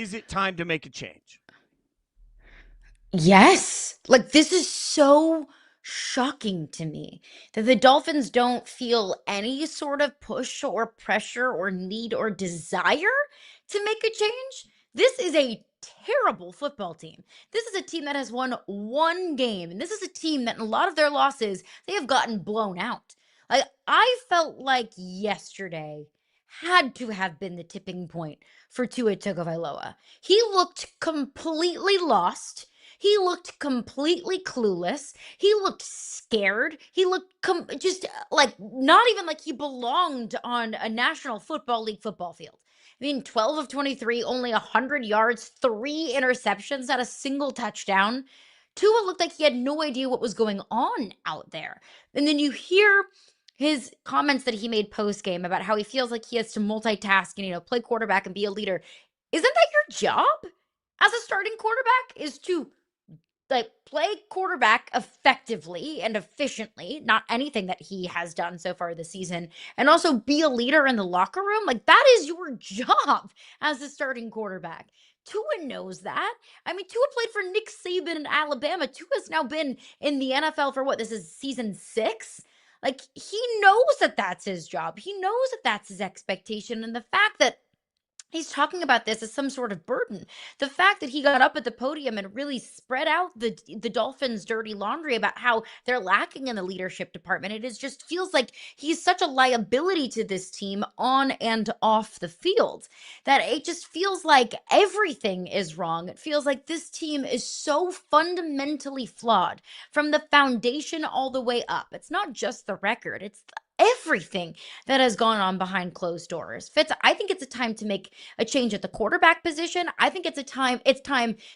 Is it time to make a change? Yes. Like, this is so shocking to me that the Dolphins don't feel any sort of push or pressure or need or desire to make a change. This is a terrible football team. This is a team that has won one game, and this is a team that in a lot of their losses, they have gotten blown out. Like, I felt like yesterday had to have been the tipping point for Tua Tagovailoa. He looked completely lost. He looked completely clueless. He looked scared. He looked just like not even like he belonged on a National Football League football field. I mean, 12 of 23, only 100 yards, three interceptions, not a single touchdown. Tua looked like he had no idea what was going on out there. And then you hear his comments that he made post game about how he feels like he has to multitask and, play quarterback and be a leader. Isn't that your job as a starting quarterback? Is to play quarterback effectively and efficiently, not anything that he has done so far this season, and also be a leader in the locker room. Like, that is your job as a starting quarterback. Tua knows that. I mean, Tua played for Nick Saban in Alabama. Tua's now been in the NFL for what? This is season 6. Like, he knows that that's his job. He knows that that's his expectation. And the fact that he's talking about this as some sort of burden. The fact that he got up at the podium and really spread out the Dolphins' dirty laundry about how they're lacking in the leadership department, it is just feels like he's such a liability to this team on and off the field that it just feels like everything is wrong. It feels like this team is so fundamentally flawed from the foundation all the way up. It's not just the record, it's everything that has gone on behind closed doors. Fitz, I think it's a time to make a change at the quarterback position. I think it's time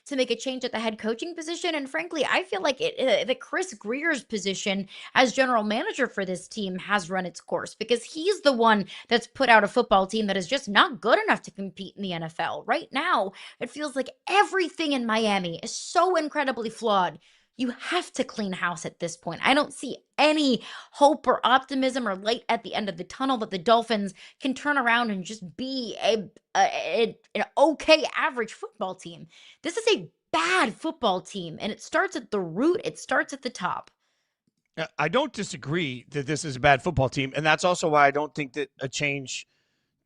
to make a change at the head coaching position. And frankly, I feel like the Chris Grier's position as general manager for this team has run its course because he's the one that's put out a football team that is just not good enough to compete in the NFL. Right now, it feels like everything in Miami is so incredibly flawed. You have to clean house at this point. I don't see any hope or optimism or light at the end of the tunnel that the Dolphins can turn around and just be an okay average football team. This is a bad football team, and it starts at the root. It starts at the top. I don't disagree that this is a bad football team, and that's also why I don't think that a change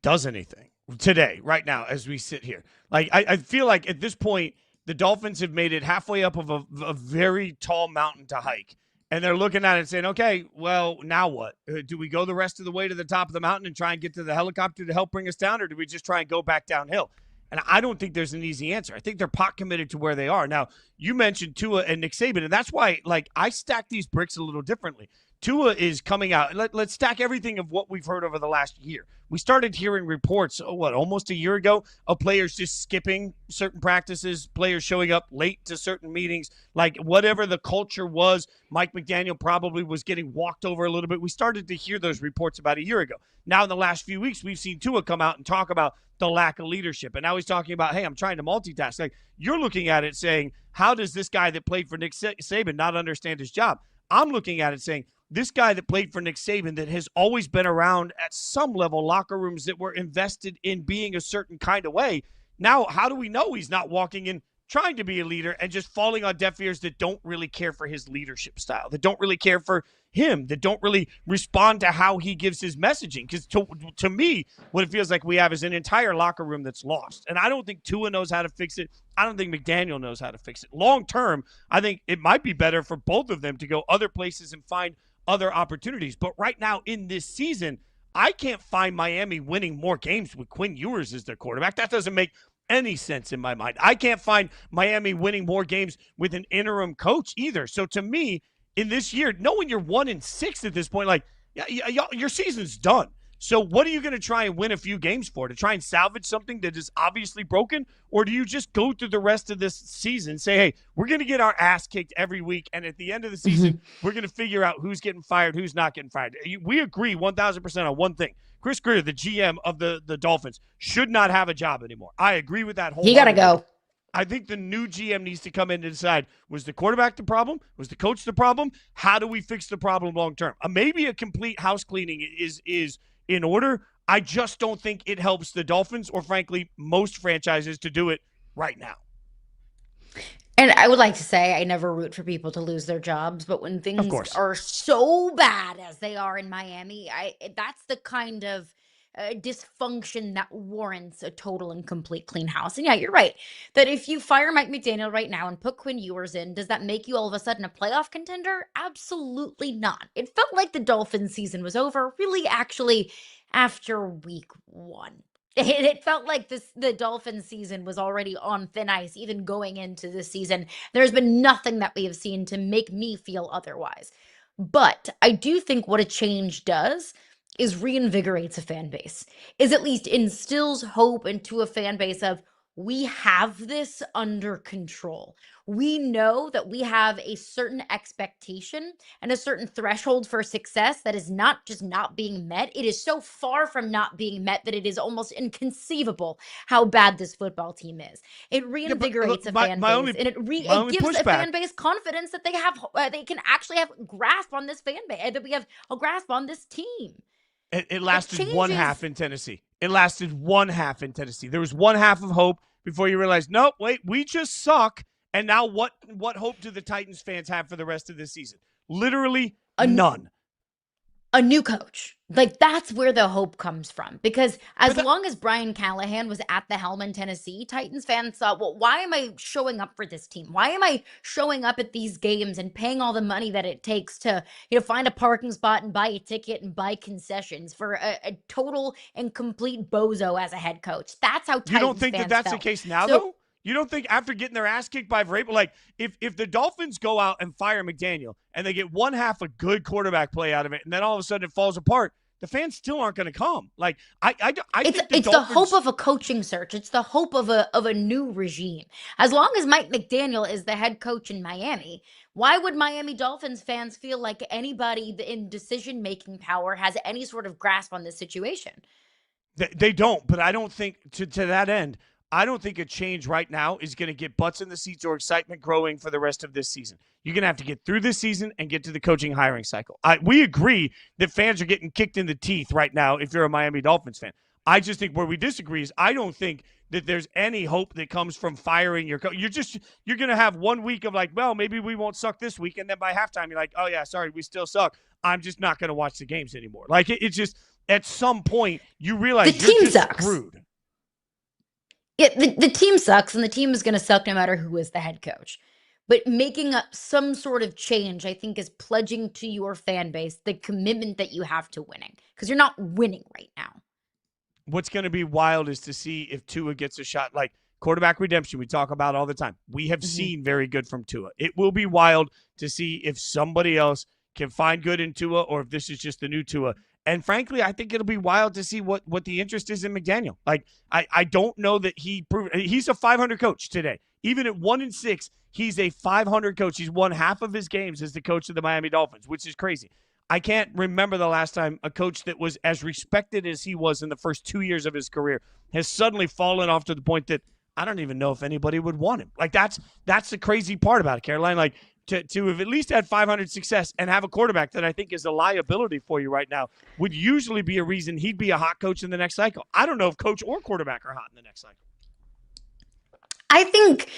does anything today, right now, as we sit here. Like, I feel like at this point, the Dolphins have made it halfway up of a very tall mountain to hike. And they're looking at it and saying, okay, well, now what? Do we go the rest of the way to the top of the mountain and try and get to the helicopter to help bring us down, or do we just try and go back downhill? And I don't think there's an easy answer. I think they're pot committed to where they are. Now, you mentioned Tua and Nick Saban, and that's why, I stack these bricks a little differently. Tua is coming out. Let's stack everything of what we've heard over the last year. We started hearing reports, almost a year ago, of players just skipping certain practices, players showing up late to certain meetings. Like, whatever the culture was, Mike McDaniel probably was getting walked over a little bit. We started to hear those reports about a year ago. Now, in the last few weeks, we've seen Tua come out and talk about the lack of leadership. And now he's talking about, hey, I'm trying to multitask. Like, you're looking at it saying, how does this guy that played for Nick Saban not understand his job? I'm looking at it saying, this guy that played for Nick Saban that has always been around at some level locker rooms that were invested in being a certain kind of way. Now, how do we know he's not walking in trying to be a leader and just falling on deaf ears that don't really care for his leadership style, that don't really care for him, that don't really respond to how he gives his messaging? Because to me, what it feels like we have is an entire locker room that's lost. And I don't think Tua knows how to fix it. I don't think McDaniel knows how to fix it. Long term, I think it might be better for both of them to go other places and find other opportunities. But right now in this season, I can't find Miami winning more games with Quinn Ewers as their quarterback. That doesn't make any sense in my mind. I can't find Miami winning more games with an interim coach either. So to me, in this year, knowing you're 1-6 at this point, your season's done. So what are you going to try and win a few games for? To try and salvage something that is obviously broken? Or do you just go through the rest of this season and say, hey, we're going to get our ass kicked every week, and at the end of the season, we're going to figure out who's getting fired, who's not getting fired? We agree 1,000% on one thing. Chris Grier, the GM of the Dolphins, should not have a job anymore. I agree with that He got to wholeheartedly. go. I think the new GM needs to come in and decide, was the quarterback the problem? Was the coach the problem? How do we fix the problem long term? Maybe a complete house cleaning is in order. I just don't think it helps the Dolphins or, frankly, most franchises to do it right now. And I would like to say I never root for people to lose their jobs, but when Of things course. are so bad as they are in Miami, that's the kind of dysfunction that warrants a total and complete clean house. And yeah, you're right that if you fire Mike McDaniel right now and put Quinn Ewers in, does that make you all of a sudden a playoff contender? Absolutely not. It felt like the Dolphins season was over, really, actually, after week one. It felt like the Dolphins season was already on thin ice, even going into this season. There's been nothing that we have seen to make me feel otherwise. But I do think what a change does is reinvigorates a fan base, is at least instills hope into a fan base of we have this under control. We know that we have a certain expectation and a certain threshold for success that is not just not being met. It is so far from not being met that it is almost inconceivable how bad this football team is. It Yeah, but look, reinvigorates a fan base, and my it only gives a pushback. fan base confidence that they can actually have grasp on this fan base, that we have a grasp on this team. It It lasted one half changes. in Tennessee. It lasted one half in Tennessee. There was one half of hope before you realized, no, wait, we just suck. And now what hope do the Titans fans have for the rest of this season? Literally A, none. a new coach. Like that's where the hope comes from. Because But as long as Brian Callahan was at the helm in Tennessee, Titans fans thought, well, why am I showing up for this team? Why am I showing up at these games and paying all the money that it takes to, find a parking spot and buy a ticket and buy concessions for a total and complete bozo as a head coach? That's how you don't Titans think that fans that's the felt. case now, So though? You don't think after getting their ass kicked by Vrabel, like if the Dolphins go out and fire McDaniel and they get one half a good quarterback play out of it, and then all of a sudden it falls apart, the fans still aren't going to come. Like I It's think the it's the hope Dolphins. of a coaching search. It's the hope of a new regime. As long as Mike McDaniel is the head coach in Miami, why would Miami Dolphins fans feel like anybody in decision-making power has any sort of grasp on this situation? They don't, but I don't think to that end. I don't think a change right now is going to get butts in the seats or excitement growing for the rest of this season. You're going to have to get through this season and get to the coaching hiring cycle. We agree that fans are getting kicked in the teeth right now if you're a Miami Dolphins fan. I just think where we disagree is I don't think that there's any hope that comes from firing your coach. You're going to have 1 week of like, well, maybe we won't suck this week, and then by halftime you're like, oh yeah, sorry, we still suck. I'm just not going to watch the games anymore. Like it's just at some point you The realize you're team just sucks. screwed. Yeah, the team sucks, and the team is going to suck no matter who is the head coach. But making up some sort of change, I think, is pledging to your fan base the commitment that you have to winning, because you're not winning right now. What's going to be wild is to see if Tua gets a shot. Like quarterback redemption, we talk about all the time. We have Mhm. seen very good from Tua. It will be wild to see if somebody else can find good in Tua or if this is just the new Tua. And frankly, I think it'll be wild to see what the interest is in McDaniel. Like I don't know that he's a 500 coach today. Even at 1-6, he's a 500 coach. He's won half of his games as the coach of the Miami Dolphins, which is crazy. I can't remember the last time a coach that was as respected as he was in the first 2 years of his career has suddenly fallen off to the point that I don't even know if anybody would want him. Like that's the crazy part about it, Caroline. Like to have at least had 500 success and have a quarterback that I think is a liability for you right now would usually be a reason he'd be a hot coach in the next cycle. I don't know if coach or quarterback are hot in the next cycle. I think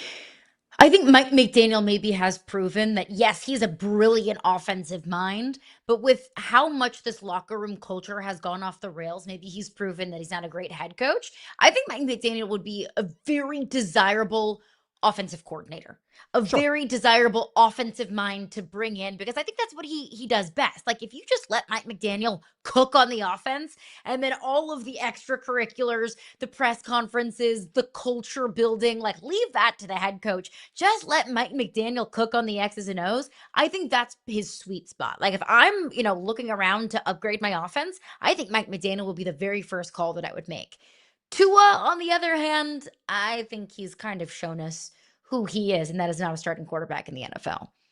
I think Mike McDaniel maybe has proven that yes, he's a brilliant offensive mind, but with how much this locker room culture has gone off the rails, maybe he's proven that he's not a great head coach. I think Mike McDaniel would be a very desirable offensive coordinator, a Sure. very desirable offensive mind to bring in because I think that's what he does best. Like if you just let Mike McDaniel cook on the offense and then all of the extracurriculars, the press conferences, the culture building, like leave that to the head coach. Just let Mike McDaniel cook on the X's and O's. I think that's his sweet spot. Like if I'm, looking around to upgrade my offense, I think Mike McDaniel will be the very first call that I would make. Tua, on the other hand, I think he's kind of shown us who he is, and that is not a starting quarterback in the NFL.